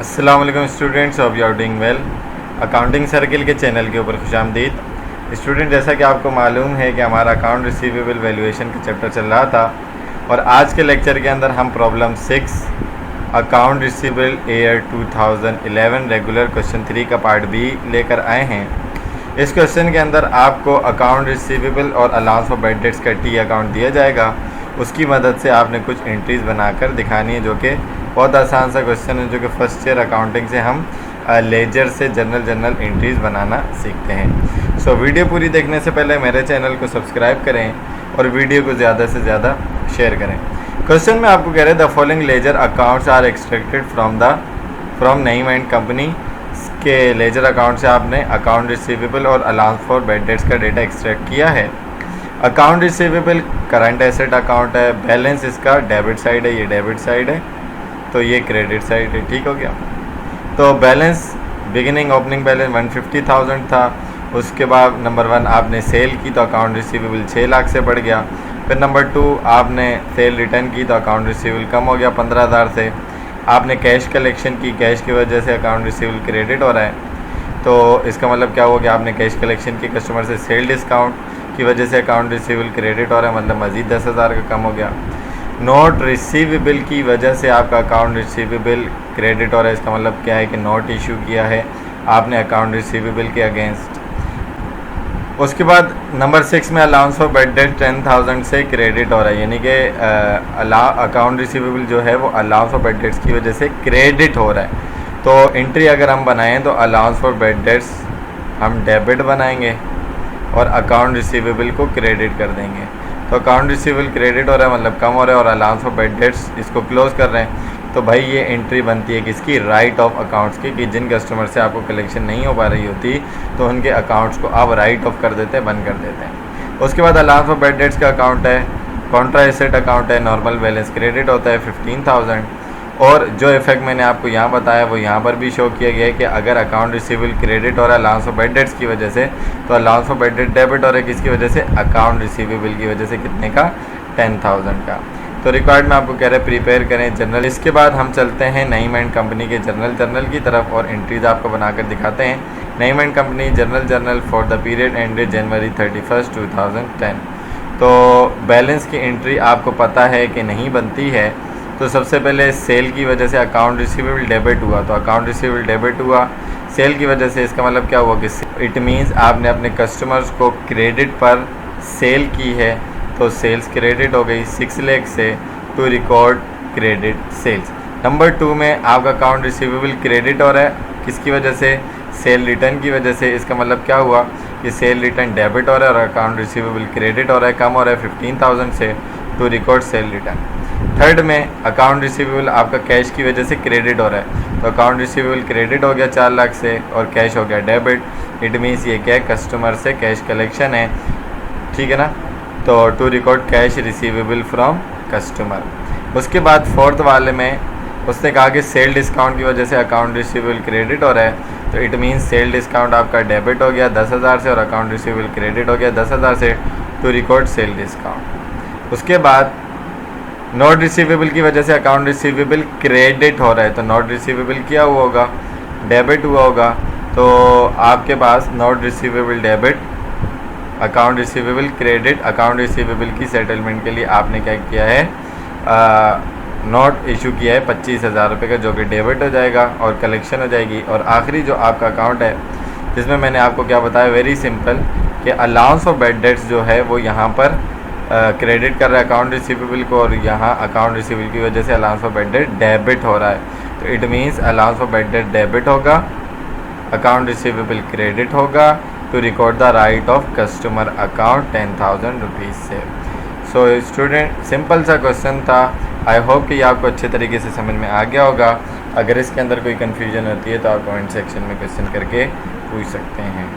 अस्सलाम वालेकुम students, of you are doing well. Accounting circle के चैनल के ऊपर खुशामदीद। स्टूडेंट, जैसा कि आपको मालूम है कि हमारा अकाउंट रिसीवेबल वैल्यूएशन का चैप्टर चल रहा था और आज के लेक्चर के अंदर हम problem 6 account receivable year 2011 regular question 3 का पार्ट बी लेकर आए हैं। इस क्वेश्चन के अंदर आपको अकाउंट रिसीवेबल और अलाउंस फॉर बैड डेट्स का टी अकाउंट दिया जाएगा। उसकी मदद से आपने कुछ एंट्रीज़ बनाकर दिखानी है, जो कि बहुत आसान सा क्वेश्चन है, जो कि फर्स्ट ईयर अकाउंटिंग से हम लेजर से जर्नल एंट्रीज़ बनाना सीखते हैं। सो वीडियो पूरी देखने से पहले मेरे चैनल को सब्सक्राइब करें और वीडियो को ज़्यादा से ज़्यादा शेयर करें। क्वेश्चन में आपको कह रहे हैं the following ledger accounts are extracted from name and company के लेजर अकाउंट से आपने अकाउंट रिसीवेबल और अलाउंस फॉर बैड डेट्स का डेटा एक्सट्रैक्ट किया है। Account receivable current asset account है, बैलेंस इसका डेबिट साइड है, ये डेबिट साइड है, तो ये क्रेडिट साइड है। ठीक हो गया। तो बैलेंस बिगिनिंग ओपनिंग बैलेंस 150,000 था। उसके बाद नंबर 1 आपने सेल की तो अकाउंट रिसीवेबल 6 लाख से बढ़ गया। फिर नंबर 2 आपने सेल रिटर्न की तो अकाउंट रिसीवेबल कम हो गया 15,000 से। आपने कैश कलेक्शन की, कैश की वजह से अकाउंट रिसीवेबल क्रेडिट हो रहा है, तो इसका मतलब क्या हुआ कि आपने कैश कलेक्शन की कस्टमर से सेल डिस्काउंट की वजह से अकाउंट रिसीवेबल क्रेडिट हो रहा है, मतलब मज़ीद 10,000 का कम हो गया। नोट रिसीवेबल की वजह से आपका अकाउंट रिसीवेबल क्रेडिट हो रहा है, इसका मतलब क्या है कि नोट इशू किया है आपने अकाउंट रिसीवेबल के अगेंस्ट। उसके बाद नंबर 6 में अलाउंस फॉर बैड डेट 10,000 से क्रेडिट हो रहा है, यानी कि अकाउंट रिसीवेबल जो है वो अलाउंस फॉर बैड डेट्स की वजह से क्रेडिट हो रहा है। तो एंट्री अगर हम बनाएं तो अलाउंस फॉर बैड डेट्स हम डेबिट बनाएंगे और अकाउंट रिसीवेबल को क्रेडिट कर देंगे। तो अकाउंट रिसीवेबल क्रेडिट हो रहा है, मतलब कम हो रहा है, और अलाउंस फॉर बैड डेट्स इसको क्लोज कर रहे हैं। तो भाई ये एंट्री बनती है किसकी? राइट ऑफ अकाउंट्स की, कि जिन कस्टमर से आपको कलेक्शन नहीं हो पा रही होती तो उनके अकाउंट्स को आप राइट ऑफ कर देते हैं, बंद कर देते हैं। उसके बाद अलाउंस फॉर बैड डेट्स का अकाउंट है, कॉन्ट्रा एसेट अकाउंट है, नॉर्मल बैलेंस क्रेडिट होता है 15,000। और जो इफेक्ट मैंने आपको यहाँ बताया वो यहाँ पर भी शो किया गया है कि अगर अकाउंट रिसीवेबल क्रेडिट हो रहा है अलाउंस फॉर बैड डेट्स की वजह से, तो allowance for bad debt debit हो रहा है किसकी वजह से? अकाउंट रिसीवेबल की वजह से। कितने का? 10,000 का। तो रिकॉर्ड में आपको कह रहे हैं प्रिपेयर करें जर्नल। इसके बाद हम चलते हैं नईम एंड कंपनी के जर्नल की तरफ और एंट्रीज आपको बनाकर दिखाते हैं। Naeem and company journal for the period ended January 31, 2010। तो बैलेंस की एंट्री आपको पता है कि नहीं बनती है। तो सबसे पहले सेल की वजह से अकाउंट रिसीवेबल डेबिट हुआ, तो अकाउंट रिसीवेबल डेबिट हुआ सेल की वजह से। इसका मतलब क्या हुआ कि इट मीन्स आपने अपने कस्टमर्स को क्रेडिट पर सेल की है, तो सेल्स क्रेडिट हो गई 6 लाख से to record credit sales. Number 2 में आपका अकाउंट रिसीवेबल क्रेडिट हो रहा है किसकी वजह से? सेल रिटर्न की वजह से। इसका मतलब क्या हुआ कि सेल रिटर्न डेबिट हो रहा है और अकाउंट रिसीवेबल क्रेडिट हो रहा है, कम हो रहा है 15,000 से to record sale return. Third में अकाउंट रिसीवेबल आपका कैश की वजह से क्रेडिट हो रहा है, तो अकाउंट रिसीवेबल क्रेडिट हो गया 4 लाख से और कैश हो गया डेबिट। इट मीन्स ये क्या है? कस्टमर से कैश कलेक्शन है, ठीक है ना। तो to record cash receivable from customer. उसके बाद फोर्थ वाले में उसने कहा कि सेल डिस्काउंट की वजह से अकाउंट रिसीवेबल क्रेडिट हो रहा है, तो इट मीन्स सेल डिस्काउंट आपका डेबिट हो गया 10,000 से और अकाउंट रिसीवेबल क्रेडिट हो गया 10,000 से टू रिकॉर्ड सेल डिस्काउंट। उसके बाद नोट रिसीवेबल की वजह से अकाउंट रिसीवेबल क्रेडिट हो रहा है, तो नोट रिसीवेबल क्या हुआ होगा? डेबिट हुआ होगा। तो आपके पास note receivable debit, account receivable credit. Account receivable की सेटलमेंट के लिए आपने क्या किया है? नोट इशू किया है 25,000 रुपये का, जो कि डेबिट हो जाएगा और कलेक्शन हो जाएगी। और आखिरी जो आपका अकाउंट है जिसमें मैंने आपको क्या बताया, वेरी सिंपल, कि अलाउंस फॉर बैड डेट्स जो है वो यहाँ पर क्रेडिट कर रहा है अकाउंट रिसीवेबल को, और यहाँ अकाउंट रिसीवेबल की वजह से allowance for bad debt debit हो रहा है। तो it means allowance for bad debt debit होगा, अकाउंट रिसीवेबल क्रेडिट होगा to record the write off customer account 10,000 rupees से। सो स्टूडेंट, सिंपल सा क्वेश्चन था। आई होप कि ये आपको अच्छे तरीके से समझ में आ गया होगा। अगर इसके अंदर कोई कन्फ्यूजन होती है तो आप कमेंट सेक्शन में क्वेश्चन करके पूछ सकते हैं।